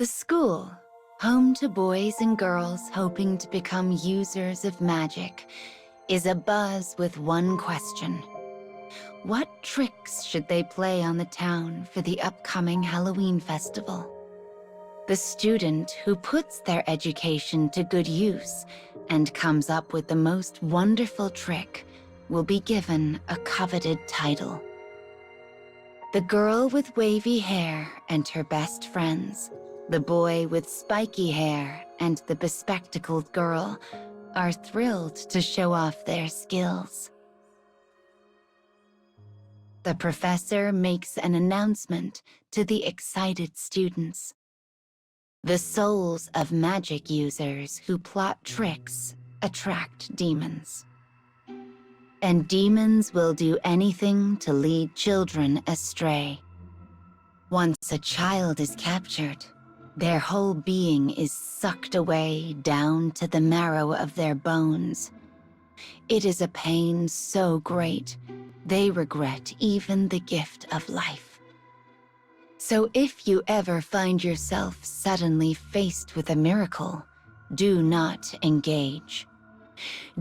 The school, home to boys and girls hoping to become users of magic, is abuzz with one question. What tricks should they play on the town for the upcoming Halloween festival? The student who puts their education to good use and comes up with the most wonderful trick will be given a coveted title. The girl with wavy hair and her best friends, the boy with spiky hair and the bespectacled girl are thrilled to show off their skills. The professor makes an announcement to the excited students. The souls of magic users who plot tricks attract demons. And demons will do anything to lead children astray. Once a child is captured, their whole being is sucked away down to the marrow of their bones. It is a pain so great, they regret even the gift of life. So if you ever find yourself suddenly faced with a miracle, do not engage.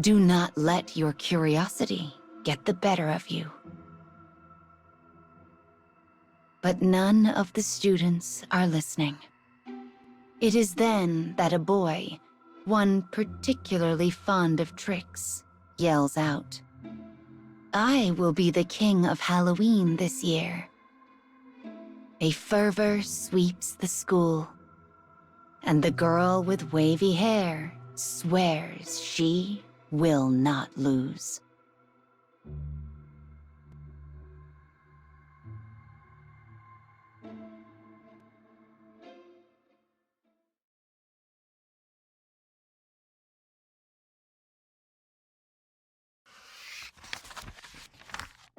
Do not let your curiosity get the better of you. But none of the students are listening. It is then that a boy, one particularly fond of tricks, yells out, "I will be the king of Halloween this year." A fervor sweeps the school, and the girl with wavy hair swears she will not lose.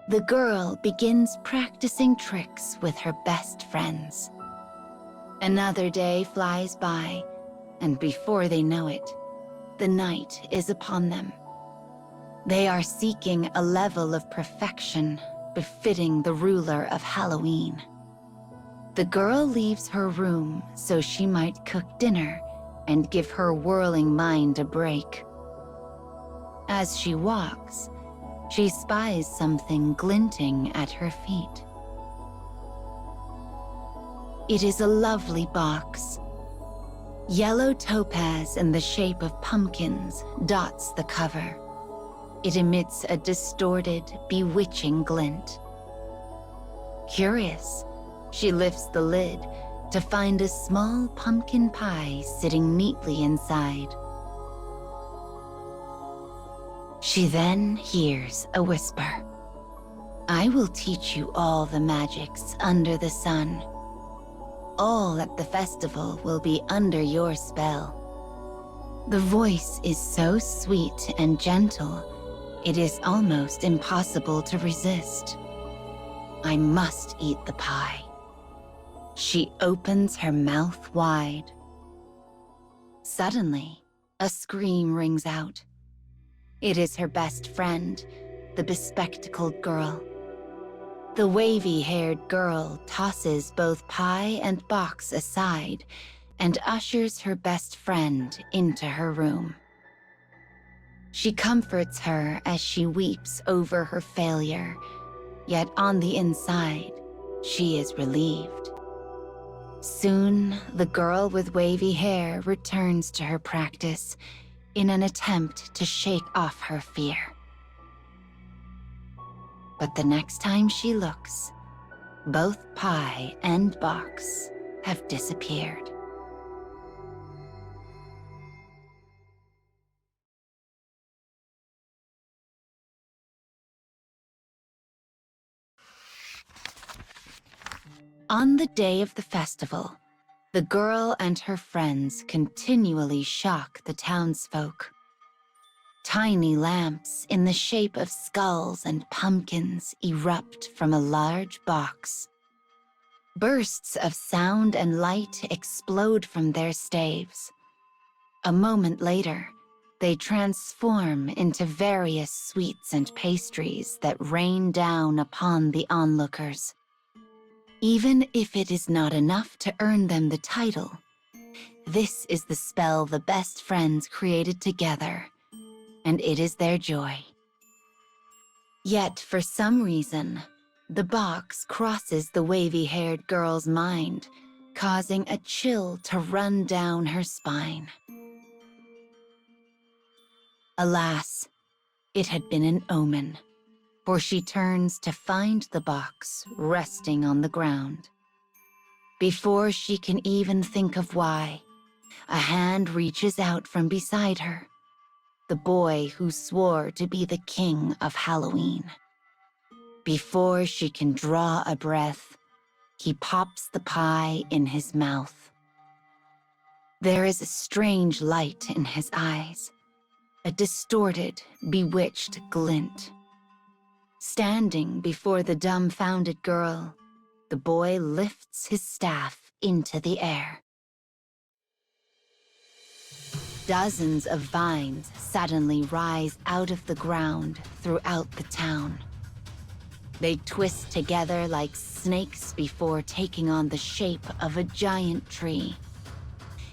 The girl begins practicing tricks with her best friends. Another day flies by, and before they know it, the night is upon them. They are seeking a level of perfection befitting the ruler of Halloween. The girl leaves her room so she might cook dinner and give her whirling mind a break. As she walks, she spies something glinting at her feet. It is a lovely box. Yellow topaz in the shape of pumpkins dots the cover. It emits a distorted, bewitching glint. Curious, she lifts the lid to find a small pumpkin pie sitting neatly inside. She then hears a whisper. "I will teach you all the magics under the sun. All at the festival will be under your spell." The voice is so sweet and gentle, it is almost impossible to resist. I must eat the pie. She opens her mouth wide. Suddenly, a scream rings out. It is her best friend, the bespectacled girl. The wavy-haired girl tosses both pie and box aside and ushers her best friend into her room. She comforts her as she weeps over her failure, yet on the inside, she is relieved. Soon, the girl with wavy hair returns to her practice in an attempt to shake off her fear. But the next time she looks, both pie and box have disappeared. On the day of the festival, the girl and her friends continually shock the townsfolk. Tiny lamps in the shape of skulls and pumpkins erupt from a large box. Bursts of sound and light explode from their staves. A moment later, they transform into various sweets and pastries that rain down upon the onlookers. Even if it is not enough to earn them the title, This is the spell the best friends created together, and it is their joy. Yet, for some reason, the box crosses the wavy-haired girl's mind, causing a chill to run down her spine. Alas, it had been an omen, for she turns to find the box resting on the ground. Before she can even think of why, a hand reaches out from beside her, the boy who swore to be the king of Halloween. Before she can draw a breath, he pops the pie in his mouth. There is a strange light in his eyes, a distorted, bewitched glint. Standing before the dumbfounded girl, the boy lifts his staff into the air. Dozens of vines suddenly rise out of the ground throughout the town. They twist together like snakes before taking on the shape of a giant tree.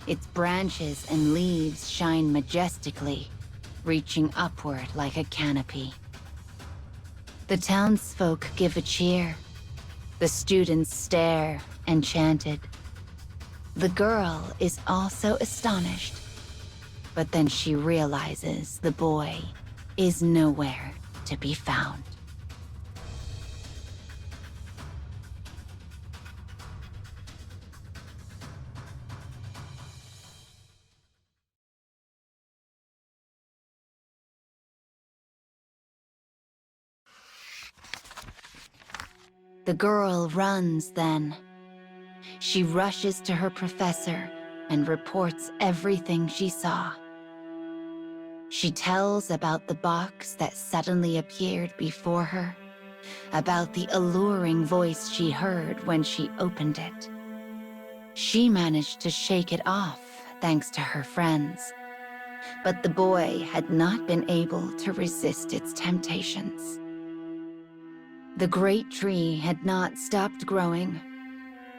Its branches and leaves shine majestically, reaching upward like a canopy. The townsfolk give a cheer. The students stare, enchanted. The girl is also astonished, but then she realizes the boy is nowhere to be found. The girl runs then. She rushes to her professor and reports everything she saw. She tells about the box that suddenly appeared before her, about the alluring voice she heard when she opened it. She managed to shake it off thanks to her friends, but the boy had not been able to resist its temptations. The great tree had not stopped growing.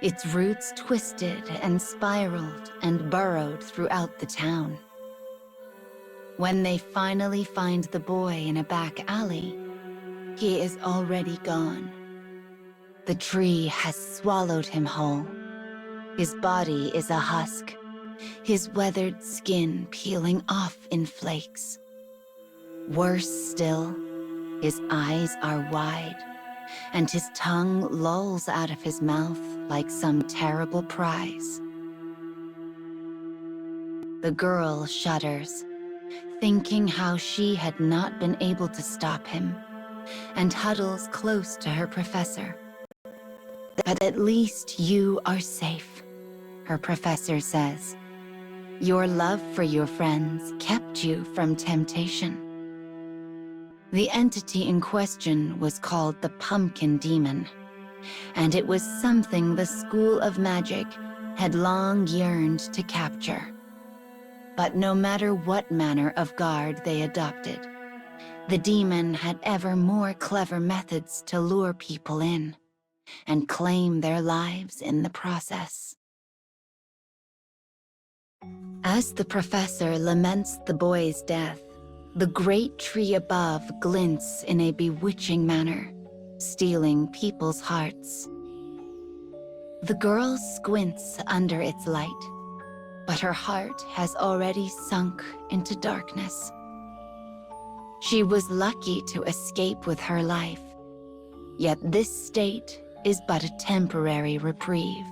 Its roots twisted and spiraled and burrowed throughout the town. When they finally find the boy in a back alley, he is already gone. The tree has swallowed him whole. His body is a husk, his weathered skin peeling off in flakes. Worse still, his eyes are wide, and his tongue lolls out of his mouth like some terrible prize. The girl shudders, thinking how she had not been able to stop him, and huddles close to her professor. "But at least you are safe," her professor says. "Your love for your friends kept you from temptation." The entity in question was called the Pumpkin Demon, and it was something the School of Magic had long yearned to capture. But no matter what manner of guard they adopted, the demon had ever more clever methods to lure people in and claim their lives in the process. As the professor laments the boy's death, the great tree above glints in a bewitching manner, stealing people's hearts. The girl squints under its light, but her heart has already sunk into darkness. She was lucky to escape with her life, yet this state is but a temporary reprieve.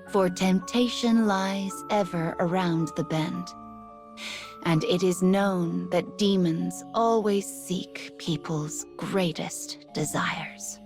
For temptation lies ever around the bend, and it is known that demons always seek people's greatest desires.